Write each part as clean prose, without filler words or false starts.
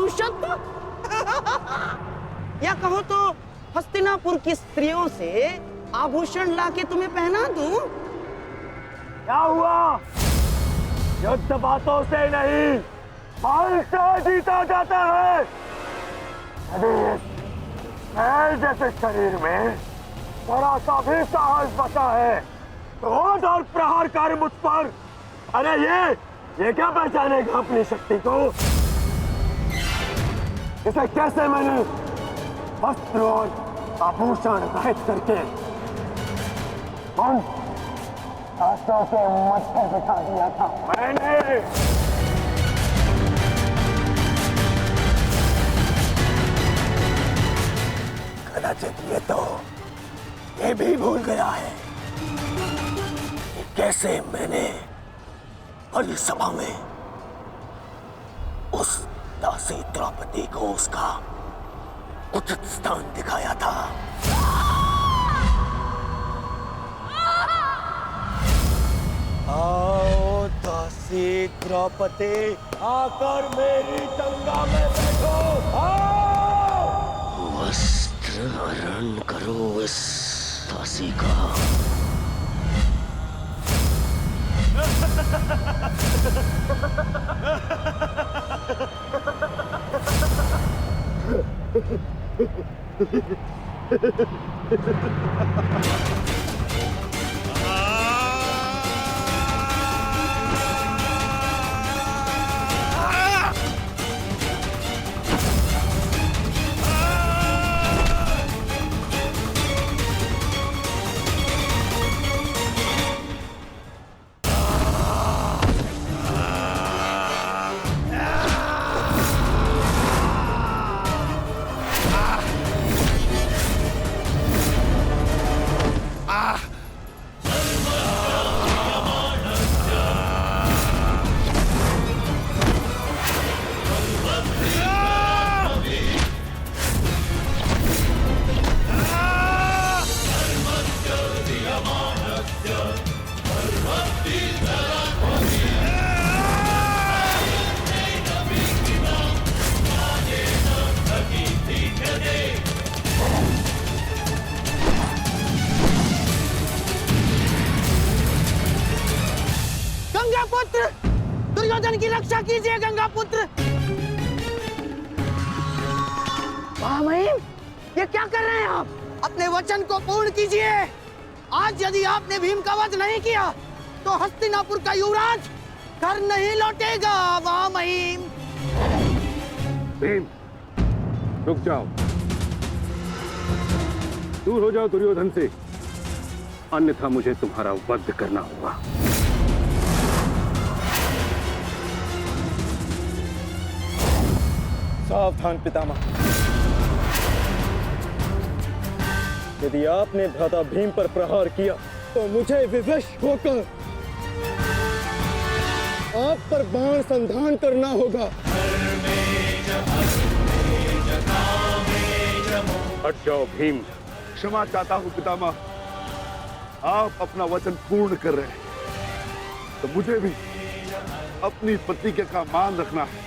पौरुषत्व या कहो तो हस्तिनापुर की स्त्रियों से आभूषण लाके तुम्हें पहना दूं? क्या हुआ? युद्ध बातों से नहीं, बल से जीता जाता है। यदि इस मैल जैसे शरीर में जरा सा भी साहस बचा है तो और प्रहार कर मुझ पर। अरे ये क्या पहचानेगा अपनी शक्ति को? इसे कैसे मैंने वस्त्र और आभूषण रहित करके हाथों के मत्थे बिठा दिया था मैंने। कदाचित ये भी भूल गया है कि कैसे मैंने बड़ी सभा में उस दासी द्रौपदी को उसका उचित स्थान दिखाया था। आओ दासी द्रौपदी, आकर मेरी गंगा में बैठो। आओ, वस्त्र हरण करो इस दासी का। दुर्योधन की रक्षा कीजिए गंगा पुत्र। महामहिम, ये क्या कर रहे हैं आप? अपने वचन को पूर्ण कीजिए। आज यदि आपने भीम का वध नहीं किया तो हस्तिनापुर का युवराज घर नहीं लौटेगा। महामहिम, भीम रुक जाओ, दूर हो जाओ दुर्योधन से, अन्यथा मुझे तुम्हारा वध करना होगा। सावधान पितामह, यदि आपने भ्राता भीम पर प्रहार किया तो मुझे विवश होकर आप पर बाण संधान करना होगा। हट जाओ भीम। क्षमा चाहता हूं पितामह, आप अपना वचन पूर्ण कर रहे हैं तो मुझे भी अपनी प्रतिज्ञा का मान रखना है।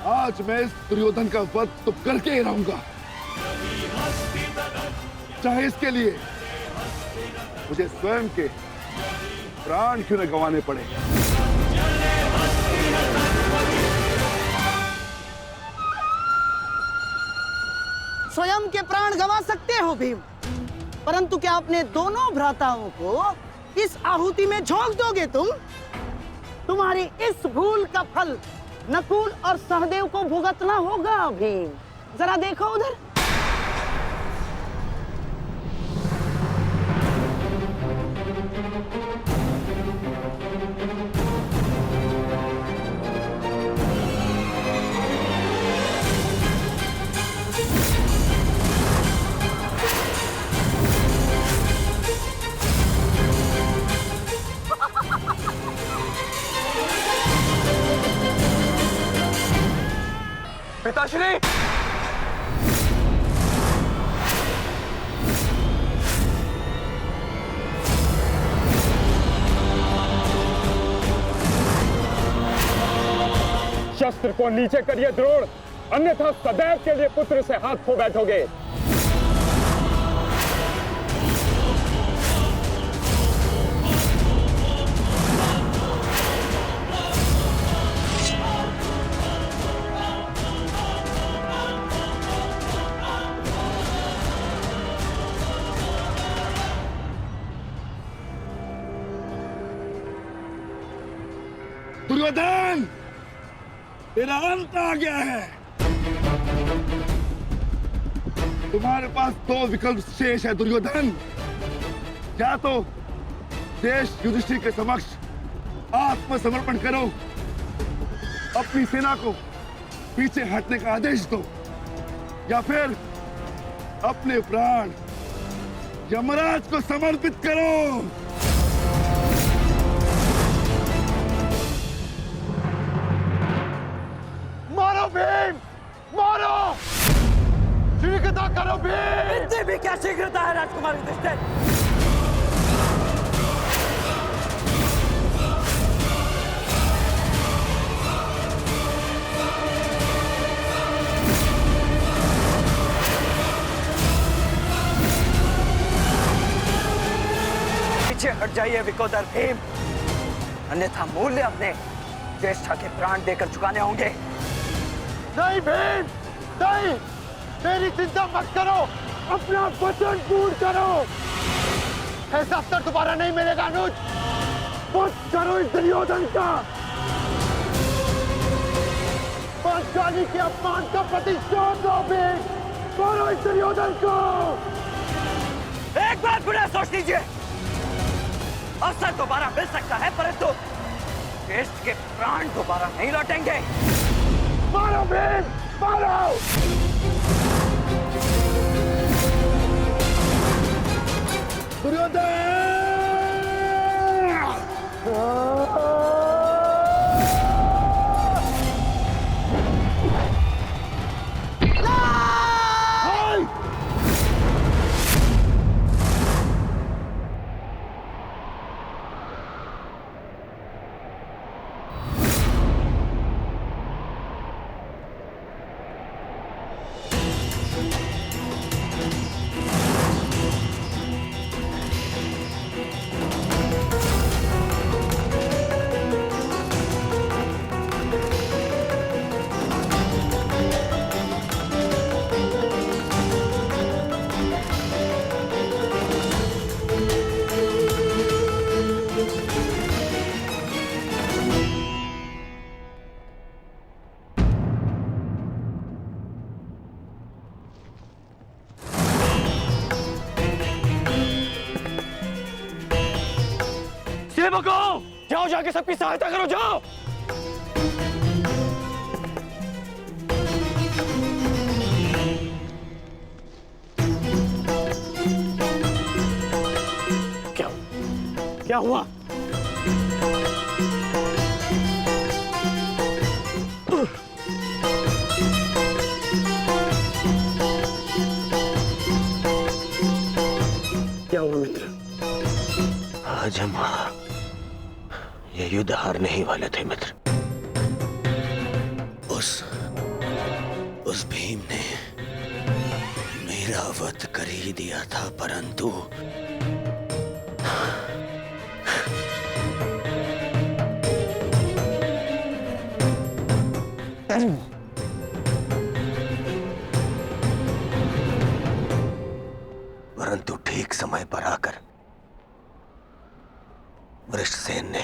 आज मैं इस दुर्योधन का वध तो करके ही रहूंगा, चाहे इसके लिए मुझे स्वयं के प्राण क्यों न गंवाने पड़े। स्वयं के प्राण गंवा सकते हो भीम, परंतु क्या अपने दोनों भ्राताओं को इस आहुति में झोंक दोगे तुम? तुम्हारी इस भूल का फल नकुल और सहदेव को भुगतना होगा भीम। जरा देखो उधर। पिताश्री, अस्त्र को नीचे करिए द्रोण, अन्यथा सदैव के लिए पुत्र से हाथ खो बैठोगे। दुर्योधन, तेरा अंत आ गया है। तुम्हारे पास दो विकल्प शेष है दुर्योधन। या तो देश युधिष्ठिर के समक्ष आत्मसमर्पण करो, अपनी सेना को पीछे हटने का आदेश दो, या फिर अपने प्राण यमराज को समर्पित करो। मारो भीम, मारो! शीघ्रता करो भीम! इतनी भी क्या शीघ्रता है राजकुमार युधिष्ठिर? पीछे हट जाइए विकोदर भीम, अन्यथा मूल्य अपने ज्येष्ठा के प्राण देकर चुकाने होंगे। नहीं भीम, नहीं! मेरी चिंता मत करो, अपना वचन पूर्ण करो। ऐसा अवसर दोबारा नहीं मिलेगा अनुज। वध करो इस दुर्योधन का, पांचाली के अपमान का प्रतिशोध लो भीम। मारो इस दुर्योधन को। एक बार पुनः सोच लीजिए, अवसर दोबारा मिल सकता है, परंतु देश के प्राण दोबारा नहीं लौटेंगे। मारो भीम, मारो! दुर्योधन! जाओ, जाके सबकी सहायता करो, जाओ। क्या हुआ? क्या हुआ मित्र? आज हम ये युद्ध हारने ही वाले थे मित्र। उस भीम ने मेरा वध कर ही दिया था, परंतु ठीक समय पर आकर वृषसेन ने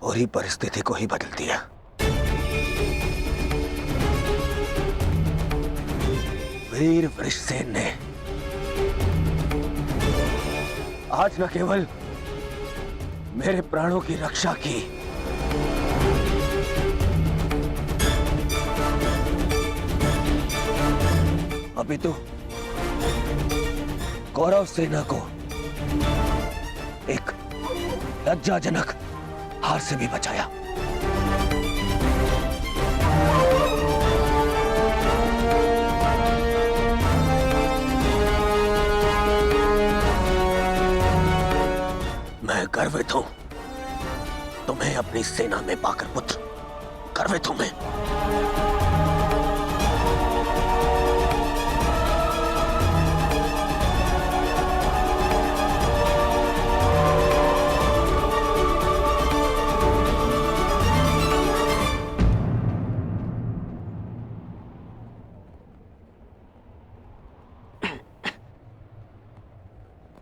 पूरी परिस्थिति को ही बदल दिया। वीर वृषसेन ने आज न केवल मेरे प्राणों की रक्षा की, अभी तो कौरव सेना को एक लज्जाजनक हार से भी बचाया। मैं गर्वित हूं तुम्हें अपनी सेना में पाकर पुत्र। गर्वित आवे तुम्हें?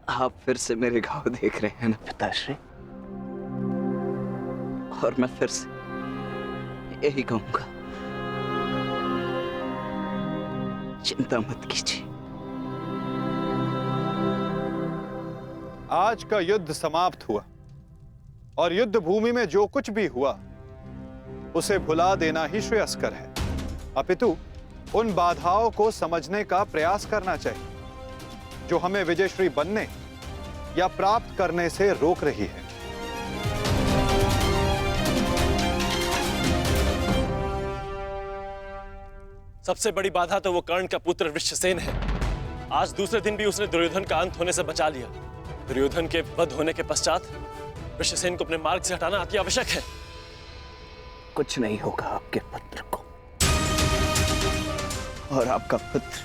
आप फिर से मेरे घाव देख रहे हैं ना पिताश्री, और मैं फिर से यही कहूंगा, चिंता मत कीजिए। आज का युद्ध समाप्त हुआ और युद्ध भूमि में जो कुछ भी हुआ उसे भुला देना ही श्रेयस्कर है। अपितु उन बाधाओं को समझने का प्रयास करना चाहिए जो हमें विजयश्री बनने या प्राप्त करने से रोक रही है। सबसे बड़ी बाधा तो वो कर्ण का पुत्र वृषसेन है। आज दूसरे दिन भी उसने दुर्योधन का अंत होने से बचा लिया। दुर्योधन के वध होने के पश्चात वृषसेन को अपने मार्ग से हटाना अति आवश्यक है। कुछ नहीं होगा आपके पुत्र को, और आपका पुत्र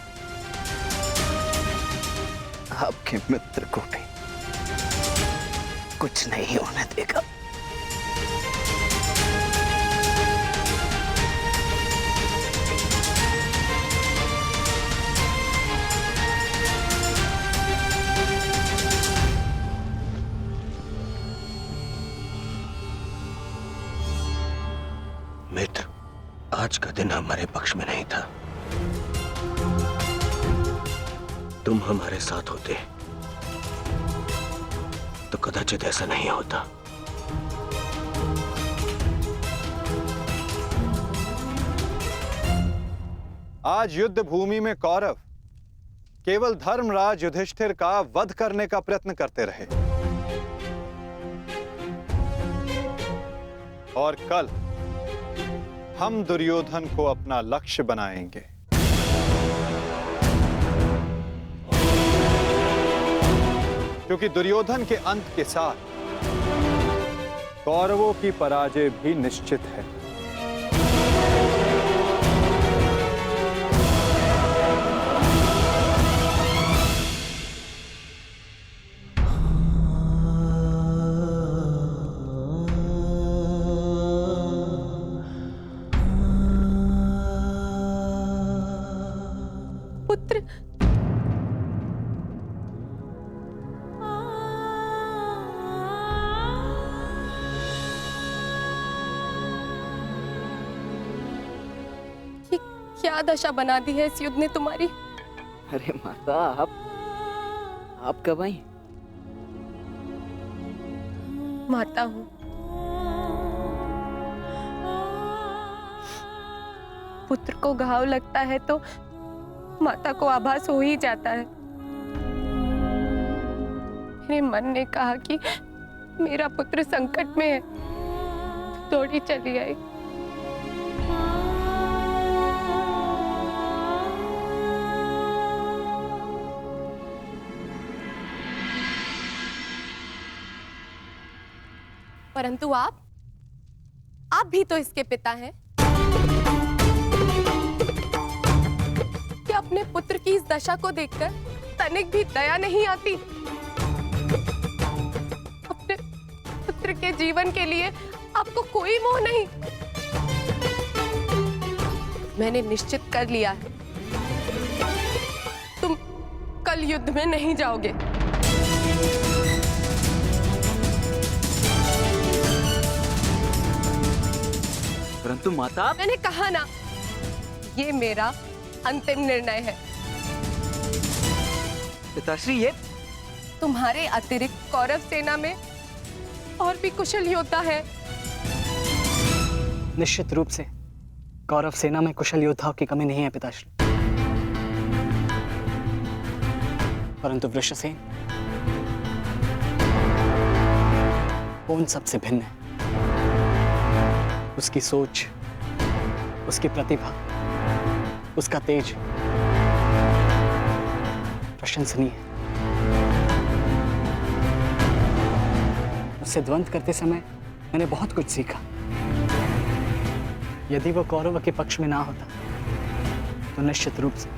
आपके मित्र को भी कुछ नहीं होने देगा। मित्र, आज का दिन हमारे पक्ष में नहीं था। तुम हमारे साथ होते तो कदाचित ऐसा नहीं होता। आज युद्ध भूमि में कौरव केवल धर्मराज युधिष्ठिर का वध करने का प्रयत्न करते रहे, और कल हम दुर्योधन को अपना लक्ष्य बनाएंगे। क्योंकि दुर्योधन के अंत के साथ कौरवों की पराजय भी निश्चित है। पुत्र, क्या दशा बना दी है इस युद्ध ने तुम्हारी। अरे माता, आप कब आई? माता हूं। पुत्र को घाव लगता है तो माता को आभास हो ही जाता है। मेरे मन ने कहा कि मेरा पुत्र संकट में है, दौड़ी चली आई। परंतु आप भी तो इसके पिता हैं। क्या अपने पुत्र की इस दशा को देखकर तनिक भी दया नहीं आती? अपने पुत्र के जीवन के लिए आपको कोई मोह नहीं? मैंने निश्चित कर लिया है, तुम कल युद्ध में नहीं जाओगे। परंतु माता, मैंने कहा ना, ये मेरा अंतिम निर्णय है। पिताश्री, ये तुम्हारे अतिरिक्त कौरव सेना में और भी कुशल योद्धा है। निश्चित रूप से कौरव सेना में कुशल योद्धाओं की कमी नहीं है पिताश्री, परंतु वृषसेन वो उन सबसे भिन्न है। उसकी सोच, उसकी प्रतिभा, उसका तेज प्रशंसनीय है। उससे द्वंद्व करते समय मैंने बहुत कुछ सीखा। यदि वो कौरव के पक्ष में ना होता तो निश्चित रूप से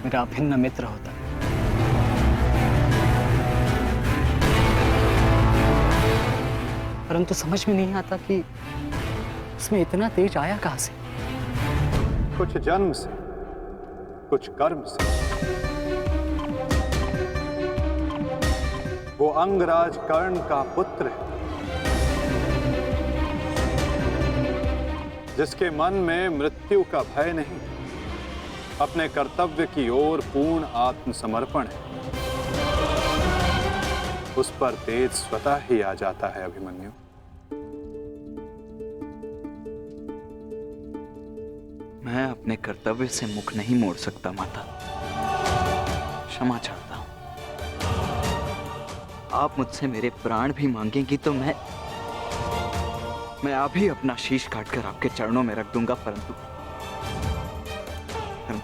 मेरा अभिन्न मित्र होता। परंतु समझ में नहीं आता कि उसमें इतना तेज आया कहां से। कुछ जन्म से, कुछ कर्म से। वो अंगराज कर्ण का पुत्र है, जिसके मन में मृत्यु का भय नहीं, अपने कर्तव्य की ओर पूर्ण आत्मसमर्पण है। उस पर तेज स्वतः ही आ जाता है अभिमन्यु। मैं अपने कर्तव्य से मुख नहीं मोड़ सकता माता, क्षमा चाहता हूं। आप मुझसे मेरे प्राण भी मांगेंगी तो मैं अभी अपना शीश काटकर आपके चरणों में रख दूंगा, परंतु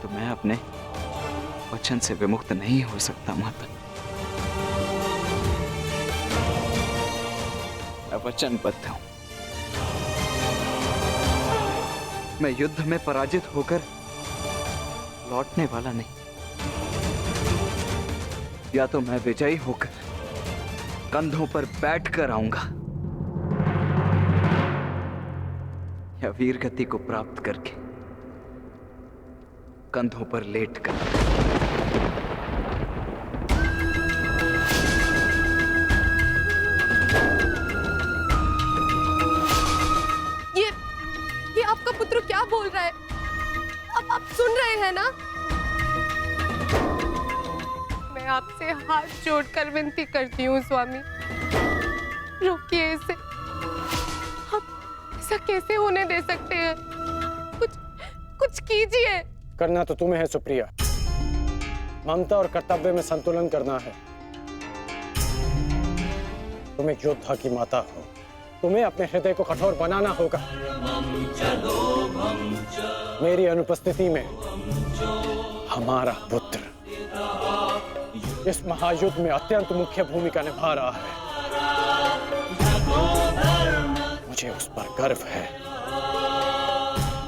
मैं अपने वचन से विमुक्त नहीं हो सकता माता। मैं वचनबद्ध हूं। मैं युद्ध में पराजित होकर लौटने वाला नहीं। या तो मैं विजयी होकर कंधों पर बैठकर आऊंगा, या वीर गति को प्राप्त करके कंधों पर लेटकर। ये आपका पुत्र क्या बोल रहा है? अब आप सुन रहे हैं ना? मैं आपसे हाथ जोड़कर विनती करती हूँ स्वामी, रोकिए इसे। आप ऐसा कैसे होने दे सकते हैं? कुछ कीजिए। करना तो तुम्हें है सुप्रिया। ममता और कर्तव्य में संतुलन करना है। तुम एक योद्धा की माता हो, तुम्हें अपने हृदय को कठोर बनाना होगा। मेरी अनुपस्थिति में हमारा पुत्र इस महायुद्ध में अत्यंत मुख्य भूमिका निभा रहा है। मुझे उस पर गर्व है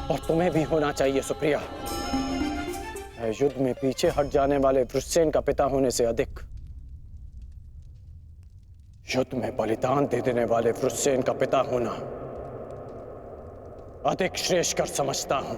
और तुम्हें भी होना चाहिए सुप्रिया। युद्ध में पीछे हट जाने वाले वृषसेन का पिता होने से अधिक युद्ध में बलिदान दे देने वाले वृषसेन का पिता होना अधिक श्रेष्ठकर समझता हूं।